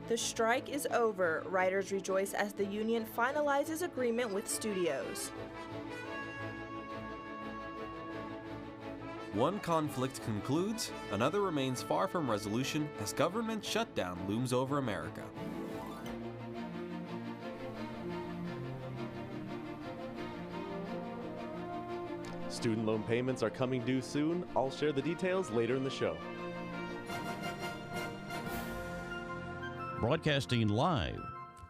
The strike is over. Writers rejoice as the union finalizes agreement with studios. One conflict concludes, another remains far from resolution as government shutdown looms over America. Student loan payments are coming due soon. I'll share the details later in the show. Broadcasting live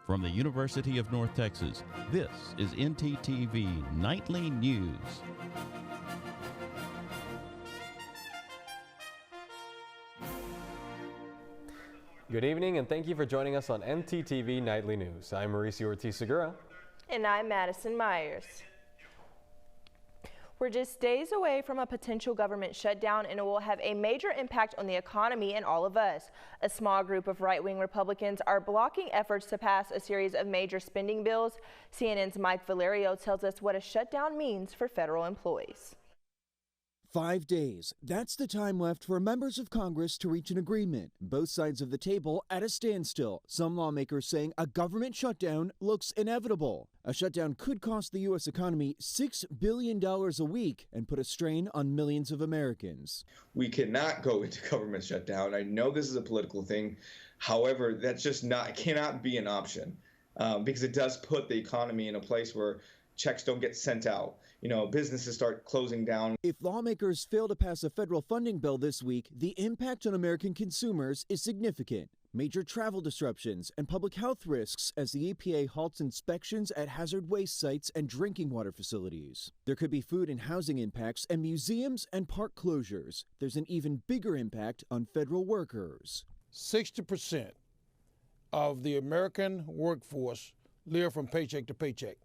from the University of North Texas, this is ntTV Nightly News. Good evening, and thank you for joining us on ntTV Nightly News. I'm Mauricio Ortiz-Segura. And I'm Madison Myers. We're just days away from a potential government shutdown, and it will have a major impact on the economy and all of us. A small group of right-wing Republicans are blocking efforts to pass a series of major spending bills. CNN's Mike Valerio tells us what a shutdown means for federal employees. 5 days. That's the time left for members of Congress to reach an agreement. Both sides of the table at a standstill. Some lawmakers saying a government shutdown looks inevitable. A shutdown could cost the U.S. economy $6 billion a week and put a strain on millions of Americans. We cannot go into government shutdown. I know this is a political thing. However, that's just cannot be an option because it does put the economy in a place where checks don't get sent out. Businesses start closing down. If lawmakers fail to pass a federal funding bill this week, the impact on American consumers is significant. Major travel disruptions and public health risks as the EPA halts inspections at hazard waste sites and drinking water facilities. There could be food and housing impacts and museums and park closures. There's an even bigger impact on federal workers. 60% of the American workforce live from paycheck to paycheck.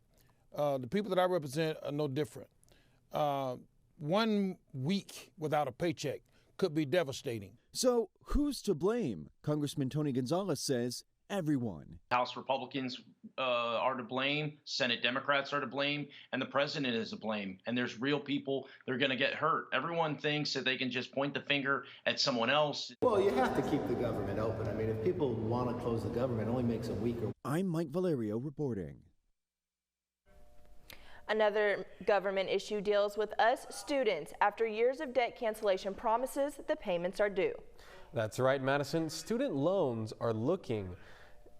The people that I represent are no different. 1 week without a paycheck could be devastating. So who's to blame? Congressman Tony Gonzalez says everyone. House Republicans are to blame, Senate Democrats are to blame, and the president is to blame. And there's real people that are going to get hurt. Everyone thinks that they can just point the finger at someone else. Well, you have to keep the government open. I mean, if people want to close the government, it only makes them weaker. I'm Mike Valerio reporting. Another government issue deals with us students. After years of debt cancellation promises, the payments are due. That's right, Madison. Student loans are looking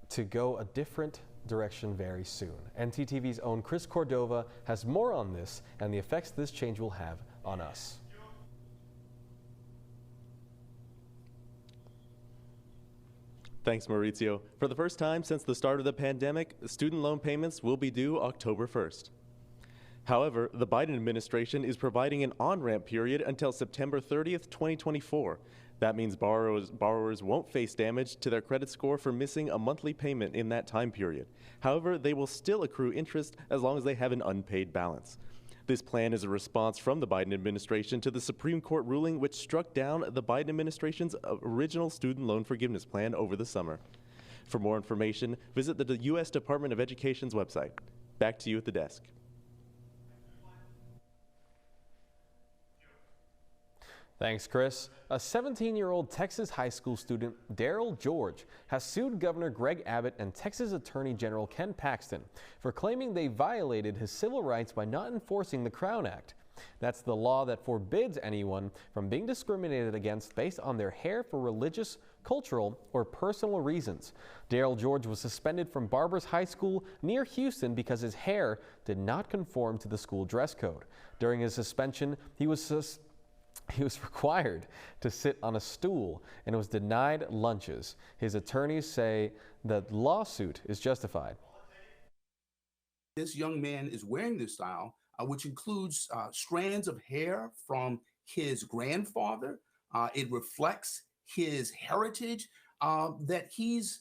to go a different direction very soon. ntTV's own Chris Cordova has more on this and the effects this change will have on us. Thanks, Maurizio. For the first time since the start of the pandemic, student loan payments will be due October 1st. However, the Biden administration is providing an on-ramp period until September 30th, 2024. That means borrowers won't face damage to their credit score for missing a monthly payment in that time period. However, they will still accrue interest as long as they have an unpaid balance. This plan is a response from the Biden administration to the Supreme Court ruling which struck down the Biden administration's original student loan forgiveness plan over the summer. For more information, visit the U.S. Department of Education's website. Back to you at the desk. Thanks, Chris. A 17-year-old Texas high school student, Daryl George, has sued Governor Greg Abbott and Texas Attorney General Ken Paxton for claiming they violated his civil rights by not enforcing the Crown Act. That's the law that forbids anyone from being discriminated against based on their hair for religious, cultural, or personal reasons. Daryl George was suspended from Barbers High School near Houston because his hair did not conform to the school dress code. During his suspension, he was required to sit on a stool and was denied lunches. His attorneys say the lawsuit is justified. This young man is wearing this style, which includes strands of hair from his grandfather. It reflects his heritage, that he's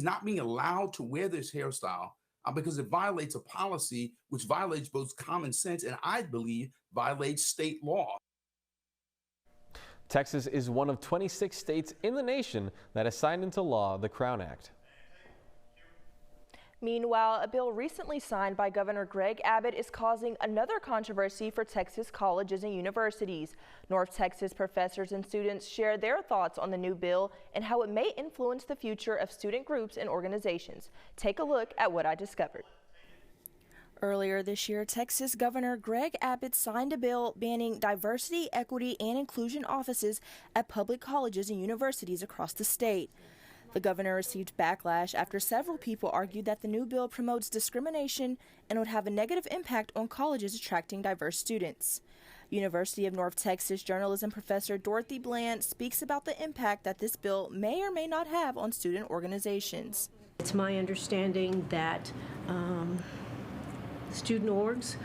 not being allowed to wear this hairstyle because it violates a policy which violates both common sense and I believe violates state law. Texas is one of 26 states in the nation that has signed into law the Crown Act. Meanwhile, a bill recently signed by Governor Greg Abbott is causing another controversy for Texas colleges and universities. North Texas professors and students share their thoughts on the new bill and how it may influence the future of student groups and organizations. Take a look at what I discovered. Earlier this year, Texas Governor Greg Abbott signed a bill banning diversity, equity, and inclusion offices at public colleges and universities across the state. The governor received backlash after several people argued that the new bill promotes discrimination and would have a negative impact on colleges attracting diverse students. University of North Texas journalism professor Dorothy Bland speaks about the impact that this bill may or may not have on student organizations. It's my understanding that student orgs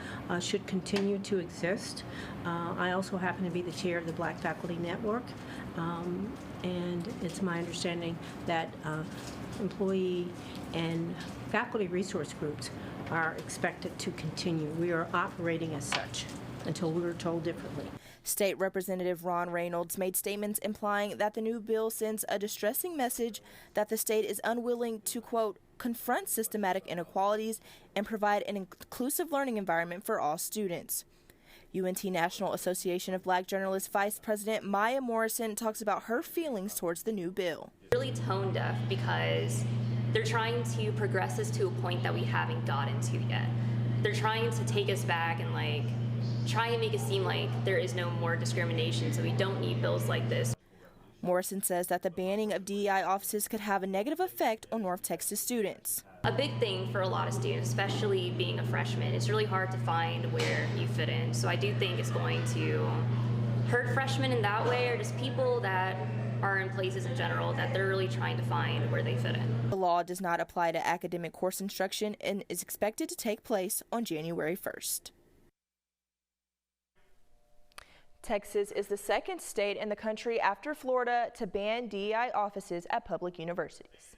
should continue to exist. I also happen to be the chair of the Black Faculty Network, and it's my understanding that employee and faculty resource groups are expected to continue. We are operating as such until we are told differently. State Representative Ron Reynolds made statements implying that the new bill sends a distressing message that the state is unwilling to, quote, confront systematic inequalities and provide an inclusive learning environment for all students. UNT National Association of Black Journalists Vice President Maya Morrison talks about her feelings towards the new bill. Really tone deaf because they're trying to progress us to a point that we haven't gotten to yet. They're trying to take us back and try and make it seem like there is no more discrimination, so we don't need bills like this. Morrison says that the banning of DEI offices could have a negative effect on North Texas students. A big thing for a lot of students, especially being a freshman, it's really hard to find where you fit in. So I do think it's going to hurt freshmen in that way, or just people that are in places in general that they're really trying to find where they fit in. The law does not apply to academic course instruction and is expected to take place on January 1st. Texas is the second state in the country after Florida to ban DEI offices at public universities.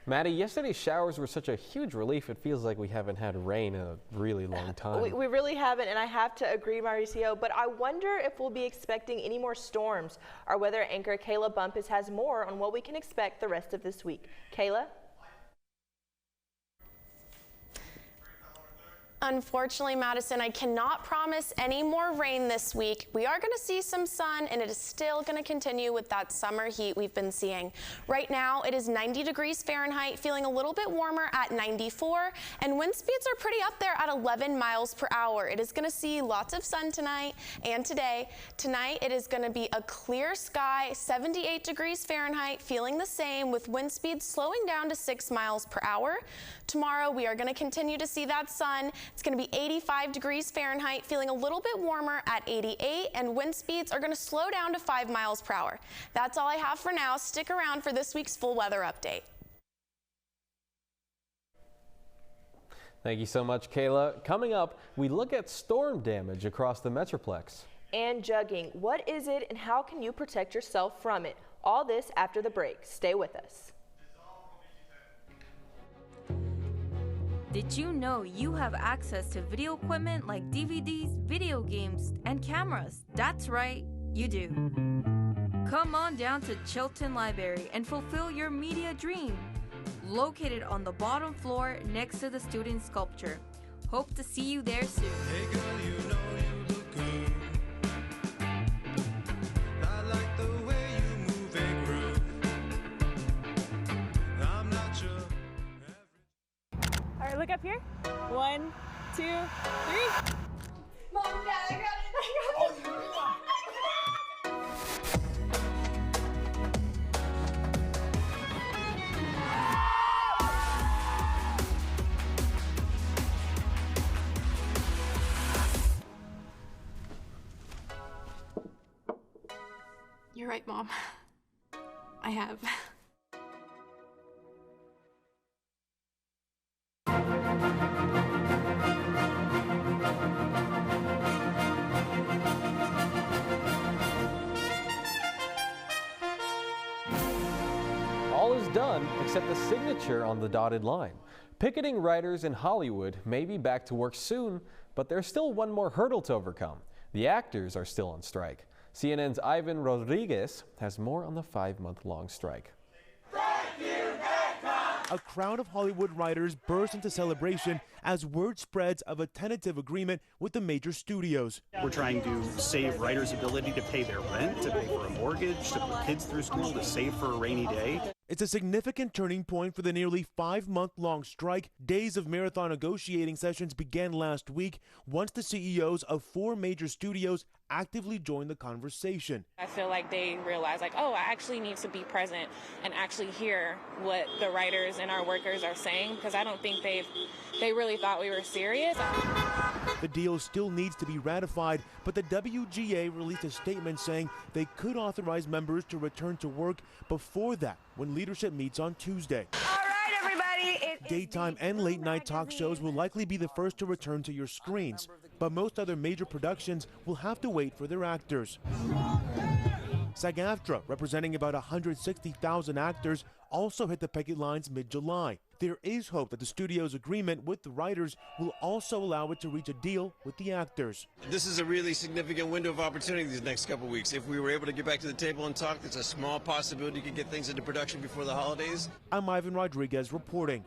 Maddie, yesterday's showers were such a huge relief. It feels like we haven't had rain in a really long time. We really haven't, and I have to agree, Mauricio, but I wonder if we'll be expecting any more storms. Our weather anchor, Kayla Bumpus, has more on what we can expect the rest of this week. Kayla? Unfortunately, Madison, I cannot promise any more rain this week. We are going to see some sun, and it is still going to continue with that summer heat we've been seeing. Right now, it is 90 degrees Fahrenheit, feeling a little bit warmer at 94, and wind speeds are pretty up there at 11 miles per hour. It is going to see lots of sun tonight and today. Tonight, it is going to be a clear sky, 78 degrees Fahrenheit, feeling the same with wind speeds slowing down to 6 miles per hour. Tomorrow, we are going to continue to see that sun. It's going to be 85 degrees Fahrenheit, feeling a little bit warmer at 88, and wind speeds are going to slow down to 5 miles per hour. That's all I have for now. Stick around for this week's full weather update. Thank you so much, Kayla. Coming up, we look at storm damage across the Metroplex. And jugging. What is it and how can you protect yourself from it? All this after the break. Stay with us. Did you know you have access to video equipment like DVDs, video games, and cameras? That's right, you do. Come on down to Chilton Library and fulfill your media dream. Located on the bottom floor next to the student sculpture. Hope to see you there soon. Hey girl, you know you look good. I like the way you move and groove. I'm not sure. All right, look up here. 1, 2, 3. Mom, Dad, I got it. Oh, you got it. You're right, Mom. I have. All is done except the signature on the dotted line. Picketing writers in Hollywood may be back to work soon, but there's still one more hurdle to overcome. The actors are still on strike. CNN's Ivan Rodriguez has more on the 5-month-long strike. Thank you, Vietcong! a crowd of Hollywood writers burst into celebration as word spreads of a tentative agreement with the major studios. We're trying to save writers' ability to pay their rent, to pay for a mortgage, to put kids through school, to save for a rainy day. It's a significant turning point for the nearly 5-month-long strike. Days of marathon negotiating sessions began last week once the CEOs of 4 major studios actively joined the conversation. I feel like they realize, like, oh, I actually need to be present and actually hear what the writers and our workers are saying, because I don't think they really thought we were serious. The deal still needs to be ratified, but the WGA released a statement saying they could authorize members to return to work before that, when leadership meets on Tuesday. All right, everybody. Daytime and late-night talk shows will likely be the first to return to your screens, but most other major productions will have to wait for their actors. SAG-AFTRA, representing about 160,000 actors, also hit the picket lines mid-July. There is hope that the studio's agreement with the writers will also allow it to reach a deal with the actors. This is a really significant window of opportunity these next couple of weeks. If we were able to get back to the table and talk, there's a small possibility you could get things into production before the holidays. I'm Ivan Rodriguez reporting.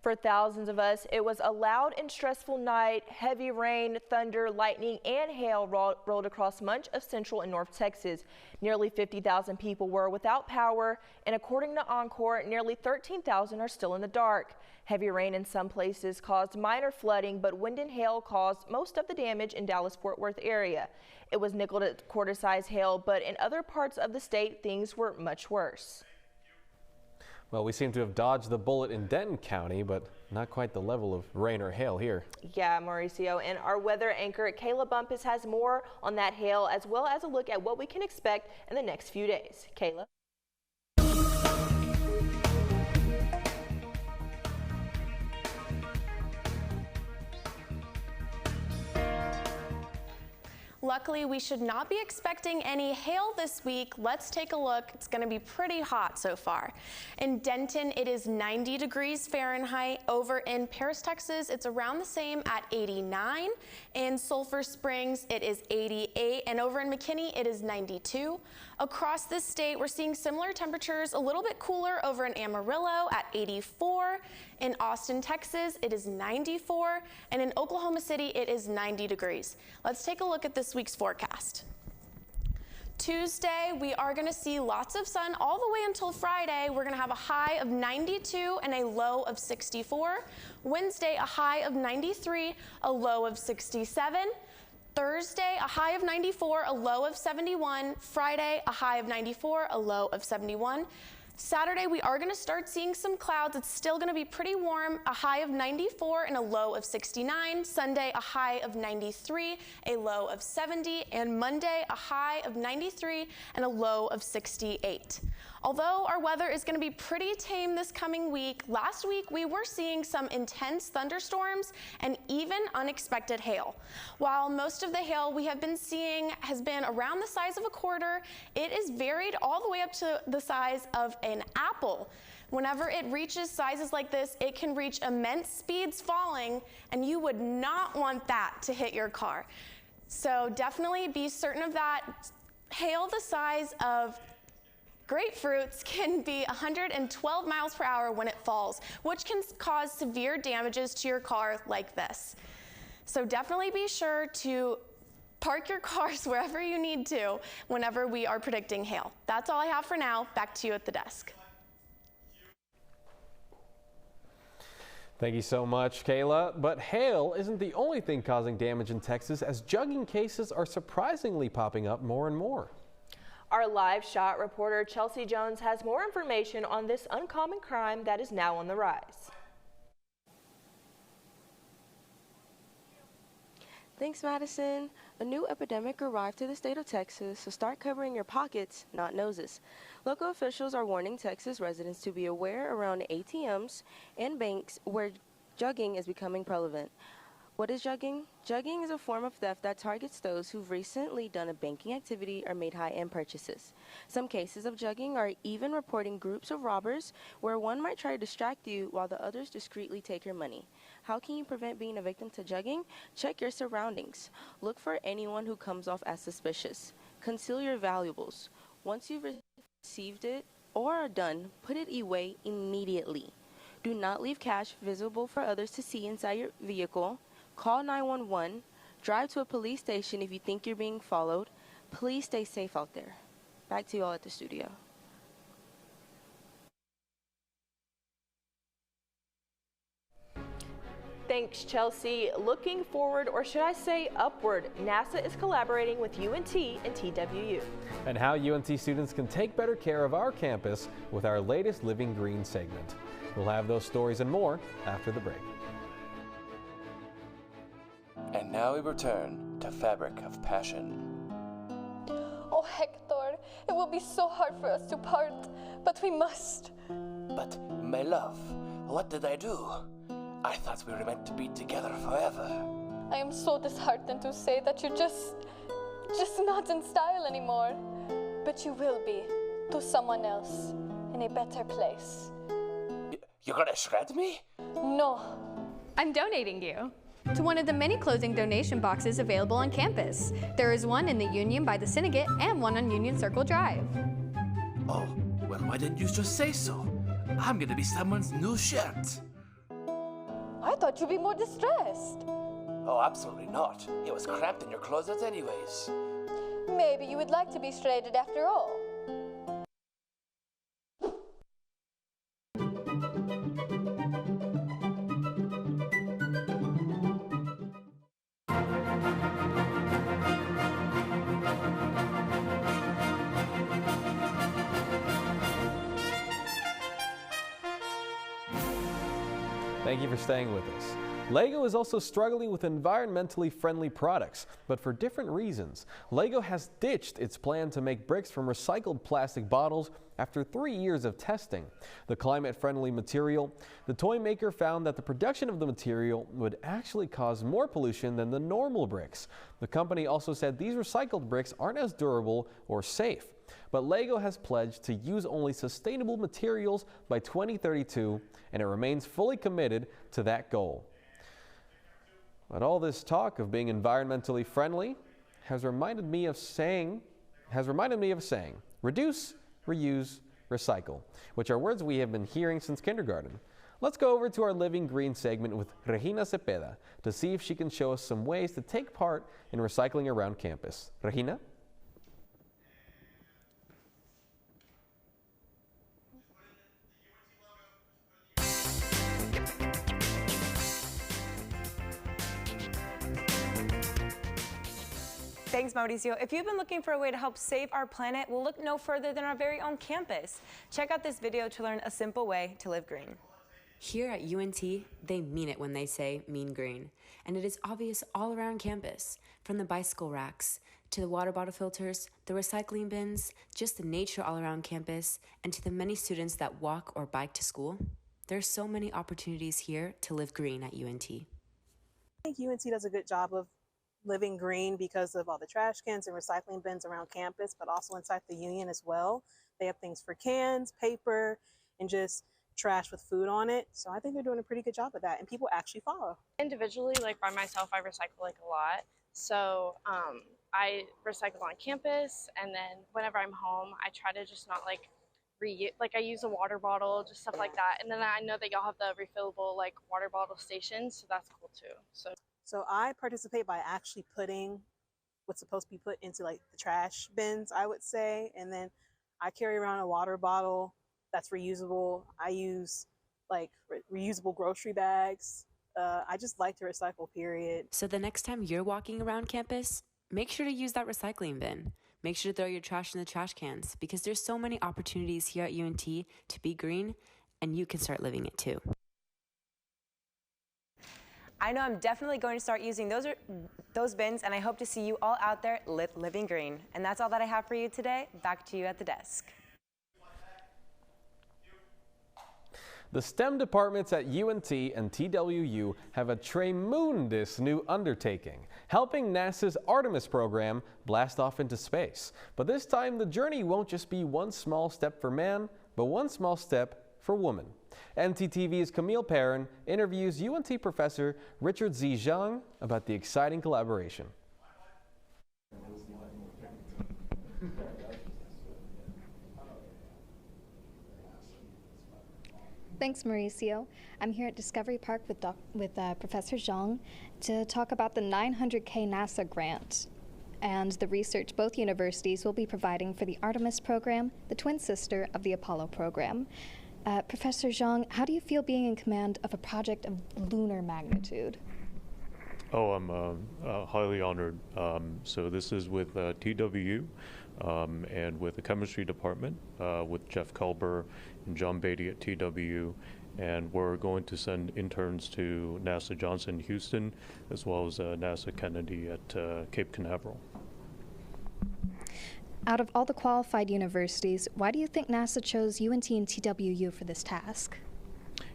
For thousands of us, it was a loud and stressful night. Heavy rain, thunder, lightning, and hail rolled across much of central and north Texas. Nearly 50,000 people were without power, and according to Encore, nearly 13,000 are still in the dark. Heavy rain in some places caused minor flooding, but wind and hail caused most of the damage in Dallas-Fort Worth area. It was nickel to quarter-size hail, but in other parts of the state, things were much worse. Well, we seem to have dodged the bullet in Denton County, but not quite the level of rain or hail here. Yeah, Mauricio, and our weather anchor Kayla Bumpus has more on that hail, as well as a look at what we can expect in the next few days. Kayla? Luckily, we should not be expecting any hail this week. Let's take a look. It's going to be pretty hot so far. In Denton, it is 90 degrees Fahrenheit. Over in Paris, Texas, it's around the same at 89. In Sulphur Springs, it is 88. And over in McKinney, it is 92. Across the state, we're seeing similar temperatures, a little bit cooler over in Amarillo at 84. In Austin, Texas, it is 94. And in Oklahoma City, it is 90 degrees. Let's take a look at this week's forecast. Tuesday, we are going to see lots of sun all the way until Friday. We're going to have a high of 92 and a low of 64. Wednesday, a high of 93, a low of 67. Thursday, a high of 94, a low of 71. Friday, a high of 94, a low of 71. Saturday, we are going to start seeing some clouds. It's still going to be pretty warm, a high of 94 and a low of 69. Sunday, a high of 93, a low of 70. And Monday, a high of 93 and a low of 68. Although our weather is going to be pretty tame this coming week, last week we were seeing some intense thunderstorms and even unexpected hail. While most of the hail we have been seeing has been around the size of a quarter, it is varied all the way up to the size of an apple. Whenever it reaches sizes like this, it can reach immense speeds falling, and you would not want that to hit your car. So definitely be certain of that. Hail the size of grapefruits can be 112 miles per hour when it falls, which can cause severe damages to your car like this. So definitely be sure to park your cars wherever you need to whenever we are predicting hail. That's all I have for now. Back to you at the desk. Thank you so much, Kayla. But hail isn't the only thing causing damage in Texas, as jugging cases are surprisingly popping up more and more. Our live shot reporter Chelsea Jones has more information on this uncommon crime that is now on the rise. Thanks, Madison. A new epidemic arrived to the state of Texas, so start covering your pockets, not noses. Local officials are warning Texas residents to be aware around ATMs and banks where jugging is becoming prevalent. What is jugging? Jugging is a form of theft that targets those who've recently done a banking activity or made high-end purchases. Some cases of jugging are even reporting groups of robbers where one might try to distract you while the others discreetly take your money. How can you prevent being a victim to jugging? Check your surroundings. Look for anyone who comes off as suspicious. Conceal your valuables. Once you've received it, or are done, put it away immediately. Do not leave cash visible for others to see inside your vehicle. Call 911. Drive to a police station if you think you're being followed. Please stay safe out there. Back to you all at the studio. Thanks, Chelsea. Looking forward, or should I say upward, NASA is collaborating with UNT and TWU. And how UNT students can take better care of our campus with our latest Living Green segment. We'll have those stories and more after the break. And now we return to Fabric of Passion. Oh, Hector, it will be so hard for us to part, but we must. But, my love, what did I do? I thought we were meant to be together forever. I am so disheartened to say that you're just not in style anymore. But you will be, to someone else, in a better place. You're gonna shred me? No. I'm donating you to one of the many clothing donation boxes available on campus. There is one in the Union by the Syndicate and one on Union Circle Drive. Oh, well, why didn't you just say so? I'm gonna be someone's new shirt. I thought you'd be more distressed. Oh, absolutely not. It was cramped in your closet anyways. Maybe you would like to be shredded after all. Thank you for staying with us. LEGO is also struggling with environmentally friendly products, but for different reasons. LEGO has ditched its plan to make bricks from recycled plastic bottles after 3 years of testing the climate-friendly material. The toy maker found that the production of the material would actually cause more pollution than the normal bricks. The company also said these recycled bricks aren't as durable or safe. But LEGO has pledged to use only sustainable materials by 2032, and it remains fully committed to that goal. But all this talk of being environmentally friendly has reminded me of saying, reduce, reuse, recycle, which are words we have been hearing since kindergarten. Let's go over to our Living Green segment with Regina Cepeda to see if she can show us some ways to take part in recycling around campus. Regina? Thanks, Mauricio. If you've been looking for a way to help save our planet, we'll look no further than our very own campus. Check out this video to learn a simple way to live green. Here at UNT, they mean it when they say mean green. And it is obvious all around campus, from the bicycle racks, to the water bottle filters, the recycling bins, just the nature all around campus, and to the many students that walk or bike to school. There are so many opportunities here to live green at UNT. I think UNT does a good job of living green because of all the trash cans and recycling bins around campus, but also inside the union as well. They have things for cans, paper, and just trash with food on it. So I think they're doing a pretty good job of that, and people actually follow. Individually, like by myself, I recycle like a lot. So I recycle on campus, and then whenever I'm home, I try to just not like I use a water bottle, just stuff like that. And then I know that y'all have the refillable like water bottle stations, so that's cool too. So I participate by actually putting what's supposed to be put into like the trash bins, I would say. And then I carry around a water bottle that's reusable. I use like reusable grocery bags. I just like to recycle, period. So the next time you're walking around campus, make sure to use that recycling bin. Make sure to throw your trash in the trash cans because there's so many opportunities here at UNT to be green, and you can start living it too. I know I'm definitely going to start using those bins, and I hope to see you all out there living green. And that's all that I have for you today. Back to you at the desk. The STEM departments at UNT and TWU have a tremendous new undertaking, helping NASA's Artemis program blast off into space. But this time, the journey won't just be one small step for man, but one small step for woman. ntTV's Camille Perrin interviews UNT professor Richard Z. Zhang about the exciting collaboration. Thanks, Mauricio. I'm here at Discovery Park with Professor Zhang to talk about the 900K NASA grant and the research both universities will be providing for the Artemis program, the twin sister of the Apollo program. Professor Zhang, how do you feel being in command of a project of lunar magnitude? Oh, I'm highly honored. So this is with TWU and with the chemistry department with Jeff Culber and John Beatty at TWU. And we're going to send interns to NASA Johnson Houston as well as NASA Kennedy at Cape Canaveral. Out of all the qualified universities, why do you think NASA chose UNT and TWU for this task?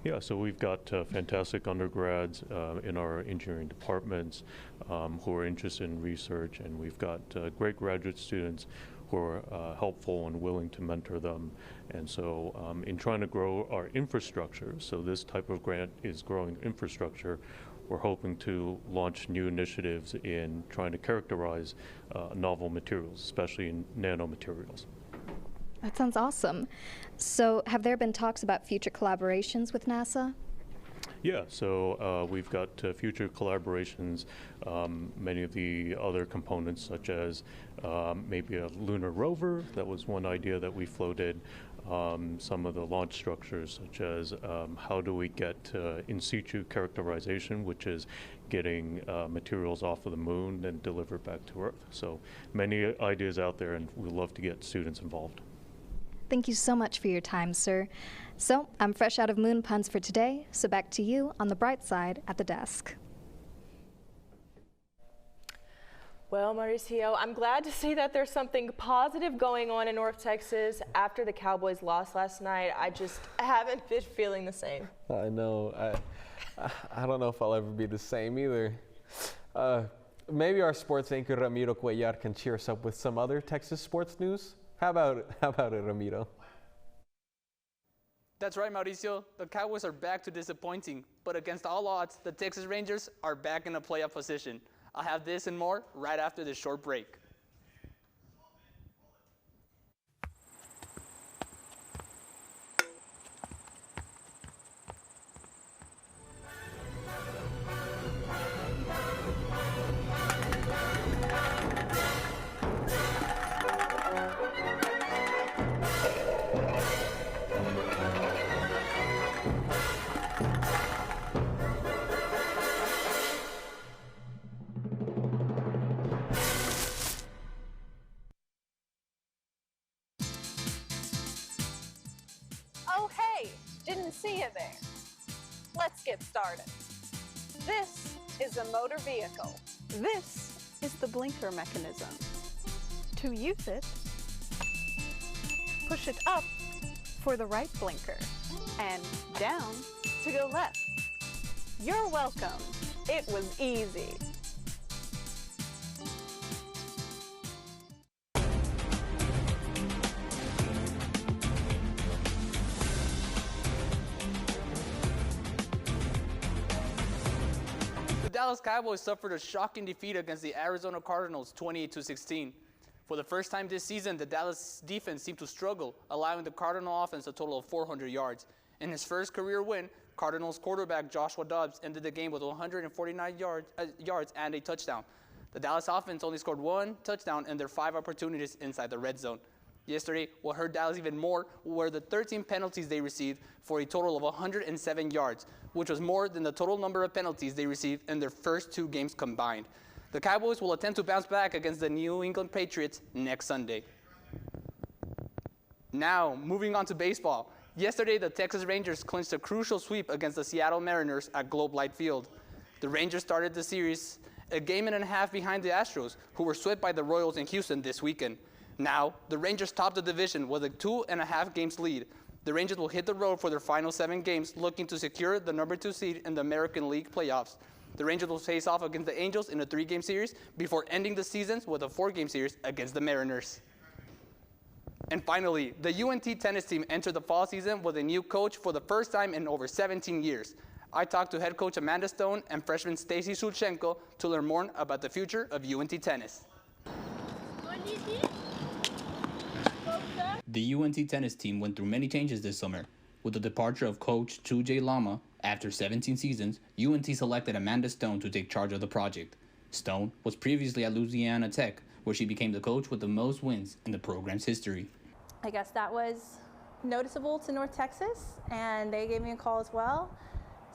Yeah, so we've got fantastic undergrads in our engineering departments who are interested in research, and we've got great graduate students who are helpful and willing to mentor them. And so in trying to grow our infrastructure, so this type of grant is growing infrastructure, we're hoping to launch new initiatives in trying to characterize novel materials, especially in nanomaterials. That sounds awesome. So have there been talks about future collaborations with NASA? Yeah, so we've got future collaborations, many of the other components such as maybe a lunar rover, that was one idea that we floated, some of the launch structures such as how do we get in situ characterization, which is getting materials off of the moon and delivered back to Earth. So many ideas out there, and we'd love to get students involved. Thank you so much for your time, sir. So I'm fresh out of moon puns for today, so back to you on the bright side at the desk. Well, Mauricio, I'm glad to see that there's something positive going on in North Texas. After the Cowboys lost last night, I just haven't been feeling the same. I know. I don't know if I'll ever be the same either. Maybe our sports anchor Ramiro Cuellar can cheer us up with some other Texas sports news. How about it, Ramiro? That's right, Mauricio. The Cowboys are back to disappointing, but against all odds, the Texas Rangers are back in a playoff position. I'll have this and more right after this short break. Oh, hey, didn't see you there. Let's get started. This is a motor vehicle. This is the blinker mechanism. To use it, push it up for the right blinker and down to go left. You're welcome. It was easy. The Dallas Cowboys suffered a shocking defeat against the Arizona Cardinals 28-16. For the first time this season, the Dallas defense seemed to struggle, allowing the Cardinal offense a total of 400 yards. In his first career win, Cardinals quarterback Joshua Dobbs ended the game with 149 yards and a touchdown. The Dallas offense only scored one touchdown in their 5 opportunities inside the red zone. Yesterday, what hurt Dallas even more were the 13 penalties they received for a total of 107 yards, which was more than the total number of penalties they received in their first 2 games combined. The Cowboys will attempt to bounce back against the New England Patriots next Sunday. Now, moving on to baseball. Yesterday, the Texas Rangers clinched a crucial sweep against the Seattle Mariners at Globe Life Field. The Rangers started the series a game and a half behind the Astros, who were swept by the Royals in Houston this weekend. Now, the Rangers top the division with a 2.5 games lead. The Rangers will hit the road for their final 7 games, looking to secure the number 2 seed in the American League playoffs. The Rangers will face off against the Angels in a 3-game series before ending the season with a 4-game series against the Mariners. And finally, the UNT tennis team entered the fall season with a new coach for the first time in over 17 years. I talked to head coach Amanda Stone and freshman Stacy Shulchenko to learn more about the future of UNT tennis. The UNT tennis team went through many changes this summer. With the departure of coach 2J Lama after 17 seasons, UNT selected Amanda Stone to take charge of the project. Stone was previously at Louisiana Tech, where she became the coach with the most wins in the program's history. I guess that was noticeable to North Texas, and they gave me a call as well.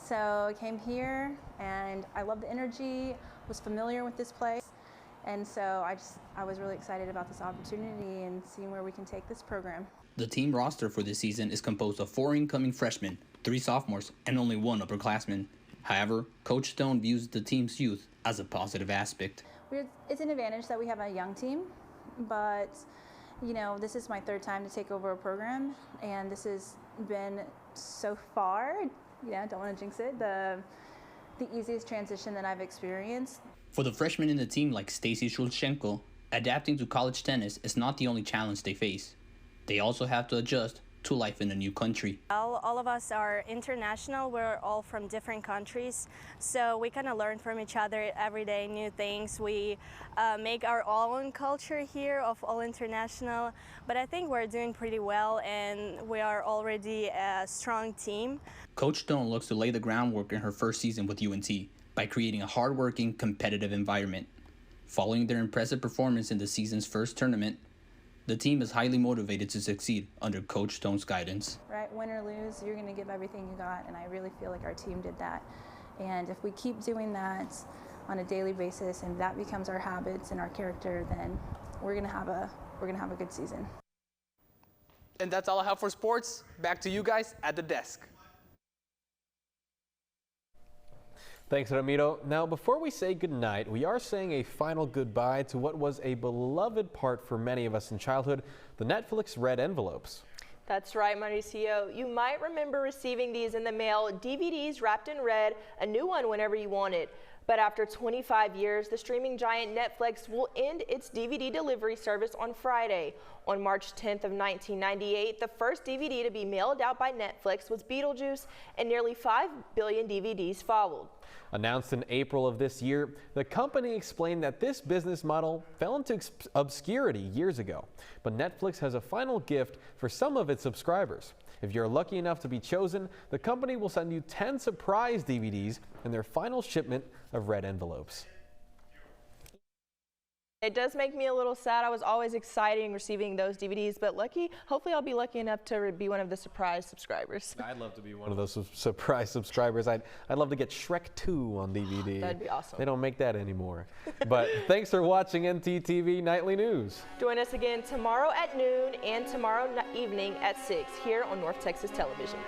So I came here, and I love the energy, was familiar with this place, and so I was really excited about this opportunity and seeing where we can take this program. The team roster for this season is composed of 4 incoming freshmen, 3 sophomores, and only 1 upperclassman. However, Coach Stone views the team's youth as a positive aspect. It's an advantage that we have a young team, but you know, this is my 3rd time to take over a program, and this has been so far, don't want to jinx it, the easiest transition that I've experienced. For the freshmen in the team like Stacy Shulchenko, adapting to college tennis is not the only challenge they face. They also have to adjust to life in a new country. All of us are international. We're all from different countries, so we kind of learn from each other every day, new things. We make our own culture here of all international, but I think we're doing pretty well, and we are already a strong team. Coach Stone looks to lay the groundwork in her first season with UNT by creating a hard-working, competitive environment. Following their impressive performance in the season's first tournament, the team is highly motivated to succeed under Coach Stone's guidance. Right, win or lose, you're going to give everything you got, and I really feel like our team did that. And if we keep doing that on a daily basis, and that becomes our habits and our character, then we're going to have a good season. And that's all I have for sports. Back to you guys at the desk. Thanks, Ramiro. Now, before we say goodnight, we are saying a final goodbye to what was a beloved part for many of us in childhood, the Netflix red envelopes. That's right, Mauricio. You might remember receiving these in the mail, DVDs wrapped in red, a new one whenever you wanted. But after 25 years, the streaming giant Netflix will end its DVD delivery service on Friday. On March 10th of 1998, the first DVD to be mailed out by Netflix was Beetlejuice, and nearly 5 billion DVDs followed. Announced in April of this year, the company explained that this business model fell into obscurity years ago, but Netflix has a final gift for some of its subscribers. If you're lucky enough to be chosen, the company will send you 10 surprise DVDs in their final shipment of red envelopes. It does make me a little sad. I was always excited receiving those DVDs, but hopefully I'll be lucky enough to be one of the surprise subscribers. I'd love to be one of those surprise subscribers. I'd love to get Shrek 2 on DVD. That'd be awesome. They don't make that anymore. But thanks for watching ntTV Nightly News. Join us again tomorrow at noon and tomorrow evening at 6 here on North Texas Television.